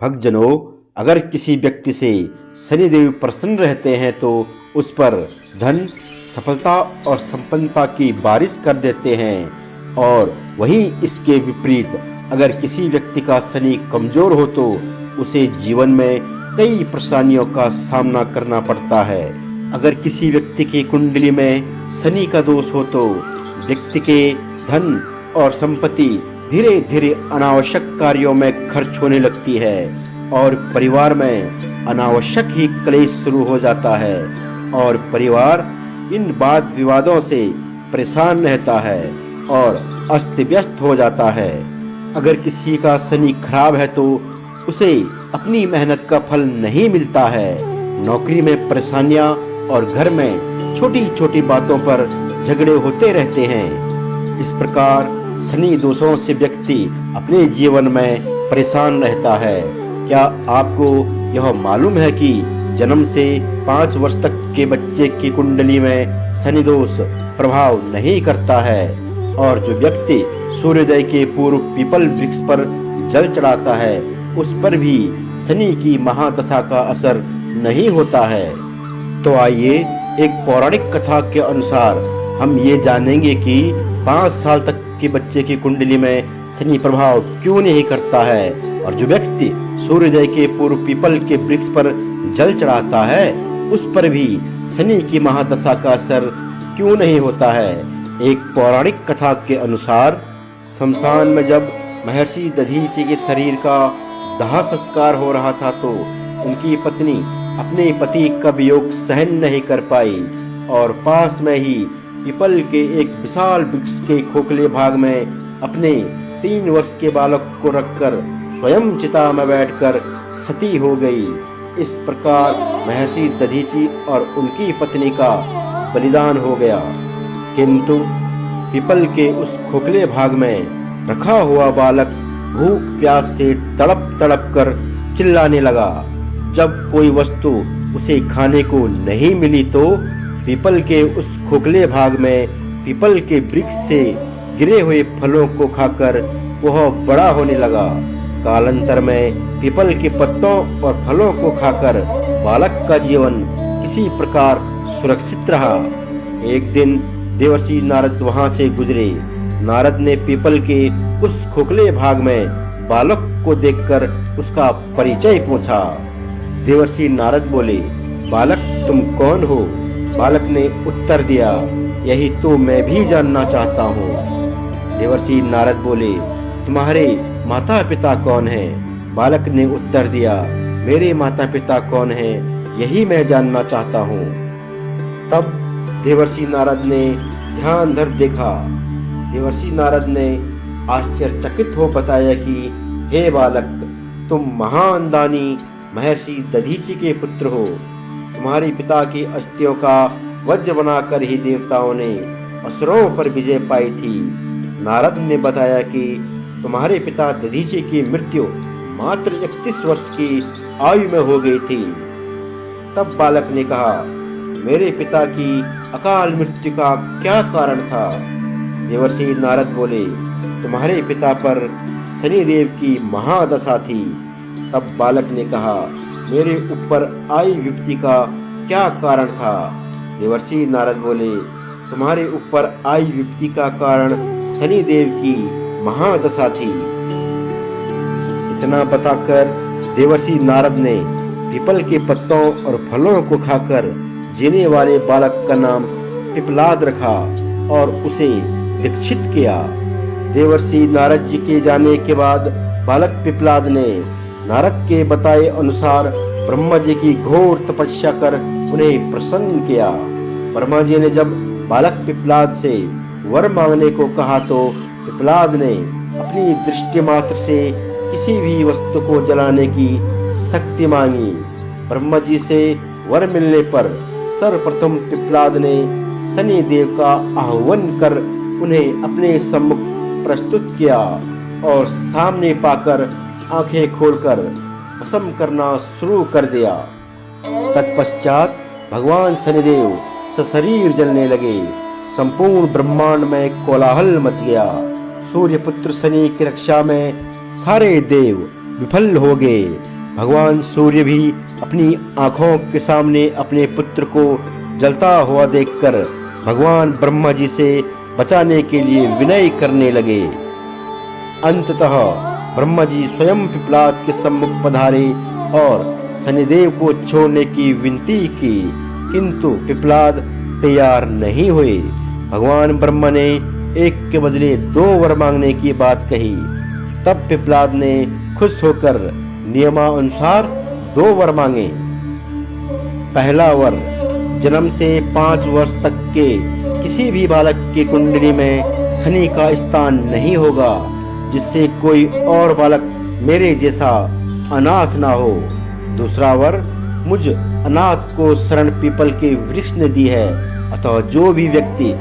भक्तजनों, अगर किसी व्यक्ति से शनिदेव प्रसन्न रहते हैं तो उस पर धन, सफलता और संपन्नता की बारिश कर देते हैं। और वहीं इसके विपरीत अगर किसी व्यक्ति का शनि कमजोर हो तो उसे जीवन में कई परेशानियों का सामना करना पड़ता है। अगर किसी व्यक्ति की कुंडली में शनि का दोष हो तो व्यक्ति के धन और संपत्ति धीरे धीरे अनावश्यक कार्यों में खर्च होने लगती है और परिवार में अनावश्यक ही क्लेश शुरू हो जाता है और परिवार इन वाद विवादों से परेशान रहता है और अस्त व्यस्त हो जाता है। अगर किसी का शनि खराब है तो उसे अपनी मेहनत का फल नहीं मिलता है। नौकरी में परेशानियां और घर में छोटी छोटी बातों पर झगड़े होते रहते हैं। इस प्रकार शनि दोषों से व्यक्ति अपने जीवन में परेशान रहता है। क्या आपको यह मालूम है कि जन्म से 5 वर्ष तक के बच्चे की कुंडली में शनि दोष प्रभाव नहीं करता है और जो व्यक्ति सूर्योदय के पूर्व पीपल वृक्ष पर जल चढ़ाता है उस पर भी शनि की महादशा का असर नहीं होता है। तो आइए एक पौराणिक कथा के अनुसार हम ये जानेंगे कि 5 साल तक के बच्चे की कुंडली में शनि प्रभाव क्यों नहीं करता है और जो व्यक्ति सूर्योदय के पूर्व पीपल के वृक्ष पर जल चढ़ाता है उस पर भी शनि की महादशा का असर क्यों नहीं होता है। एक पौराणिक कथा के अनुसार शमशान में जब महर्षि दधीचि के शरीर का दाह संस्कार हो रहा था तो उनकी पत्नी अपने पति का वियोग सहन नहीं कर पाई और पास में ही पीपल के एक विशाल वृक्ष के खोखले भाग में अपने 3 वर्ष के बालक को रखकर स्वयं चिता में बैठकर सती हो गई। इस प्रकार महर्षि दधीचि और उनकी पत्नी का बलिदान हो गया। किंतु पीपल के उस खोखले भाग में रखा हुआ बालक भूख प्यास से तड़प तड़प कर चिल्लाने लगा। जब कोई वस्तु उसे खाने को नहीं मिली तो पीपल के उस खोखले भाग में पीपल के वृक्ष से गिरे हुए फलों को खाकर वह बड़ा होने लगा। कालांतर में पीपल के पत्तों और फलों को खाकर बालक का जीवन किसी प्रकार सुरक्षित रहा। एक दिन देवर्षि नारद वहां से गुजरे। नारद ने पीपल के उस खोखले भाग में बालक को देखकर उसका परिचय पूछा। देवर्षि नारद बोले, बालक तुम कौन हो? बालक ने उत्तर दिया, यही तो मैं भी जानना चाहता हूँ। देवर्षि नारद बोले, तुम्हारे माता पिता कौन हैं? बालक ने उत्तर दिया, मेरे माता पिता कौन हैं यही मैं जानना चाहता हूँ। तब देवर्षि नारद ने ध्यान धर देखा। देवर्षि नारद ने आश्चर्यचकित हो बताया कि हे बालक, तुम महान दानी महर्षि दधीचि के पुत्र हो। तुम्हारे पिता की अस्थियों का वज्र बनाकर ही देवताओं ने असुरों पर विजय पाई थी। नारद ने बताया कि तुम्हारे पिता दधीचि की मृत्यु मात्र 31 वर्ष की आयु में हो गई थी। तब बालक ने कहा, मेरे पिता की अकाल मृत्यु का क्या कारण था? देवर्षि नारद बोले, तुम्हारे पिता पर शनिदेव की महादशा थी। तब बालक ने कहा, मेरे ऊपर आई विपत्ति का क्या कारण था? देवर्षि नारद बोले, तुम्हारे ऊपर आई विपत्ति का कारण शनिदेव की महादशा थी। इतना बताकर देवर्षि नारद ने पीपल के पत्तों और फलों को खाकर जीने वाले बालक का नाम पिपलाद रखा और उसे दीक्षित किया। देवर्षि नारद जी के जाने के बाद बालक पिपलाद ने नारद के बताए अनुसार ब्रह्मा जी की घोर तपस्या कर उन्हें प्रसन्न किया। ब्रह्मा जी ने जब बालक पिपलाद से वर मांगने को कहा तो पिपलाद ने अपनी दृष्टि मात्र से किसी भी वस्तु को जलाने की शक्ति मांगी। ब्रह्मा जी से वर मिलने पर सर्वप्रथम पिपलाद ने शनि देव का आह्वान कर उन्हें अपने सम्मुख प्रस्तुत किया और सामने पाकर आंखें खोलकर भस्म करना शुरू कर दिया। तत्पश्चात भगवान शनिदेव सशरीर जलने लगे। संपूर्ण ब्रह्मांड में कोलाहल मच गया। सूर्यपुत्र शनि की रक्षा में सारे देव विफल हो गए। भगवान सूर्य भी अपनी आंखों के सामने अपने पुत्र को जलता हुआ देखकर भगवान ब्रह्मा जी से बचाने के लिए विनय करने लगे। अंततः ब्रह्मा जी स्वयं पिपलाद के सम्मुख पधारे और शनिदेव को छोड़ने की विनती की, किंतु पिपलाद तैयार नहीं हुए। भगवान ब्रह्मा ने एक के बदले 2 वर मांगने की बात कही। तब पिपलाद ने खुश होकर नियमानुसार 2 वर मांगे। पहला वर, जन्म से 5 वर्ष तक के किसी भी बालक की कुंडली में शनि का स्थान नहीं होगा, जिससे कोई और बालक मेरे जैसा अनाथ ना हो। दूसरा वर, मुझ अनाथ को शरण पीपल के वृक्ष ने दी है, अतः जो भी व्यक्ति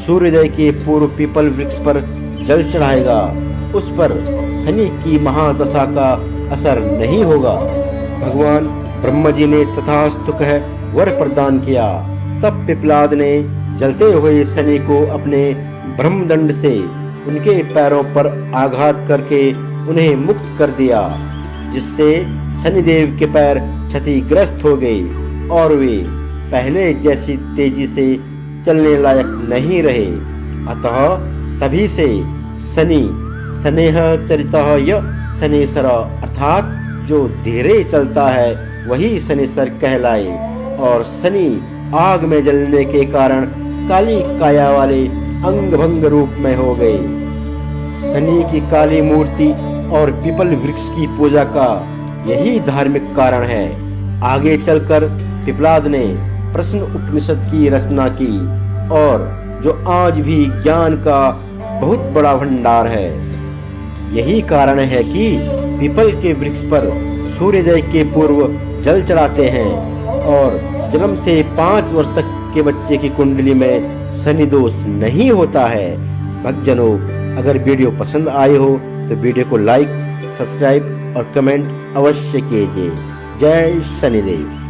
सूर्योदय के पूर्व पीपल वृक्ष पर जल चढ़ाएगा उस पर शनि की महादशा का असर नहीं होगा। भगवान ब्रह्मा जी ने तथास्तु कह वर प्रदान किया। तब पिपलाद ने जलते हुए शनि को अपने ब्रह्मदंड से उनके पैरों पर आघात करके उन्हें मुक्त कर दिया, जिससे शनिदेव के पैर क्षतिग्रस्त हो गए और वे पहले जैसी तेजी से चलने लायक नहीं रहे। अतः तभी से शनि शनेह चरितः य शनेश्वर, अर्थात जो धीरे चलता है वही शनिश्वर कहलाए। और शनि आग में जलने के कारण काली काया वाले अंग भंग रूप में हो गए। शनि की काली मूर्ति और पीपल वृक्ष की पूजा का यही धार्मिक कारण है। आगे चलकर पिपलाद ने प्रश्न उपनिषद की रचना की, और जो आज भी ज्ञान का बहुत बड़ा भंडार है। यही कारण है कि पीपल के वृक्ष पर सूर्योदय के पूर्व जल चढ़ाते हैं, और जन्म से 5 वर्ष तक के बच्चे की कुंडली में शनि दोष नहीं होता है। भक्तजनों, अगर वीडियो पसंद आए हो तो वीडियो को लाइक, सब्सक्राइब और कमेंट अवश्य कीजिए। जय शनिदेव।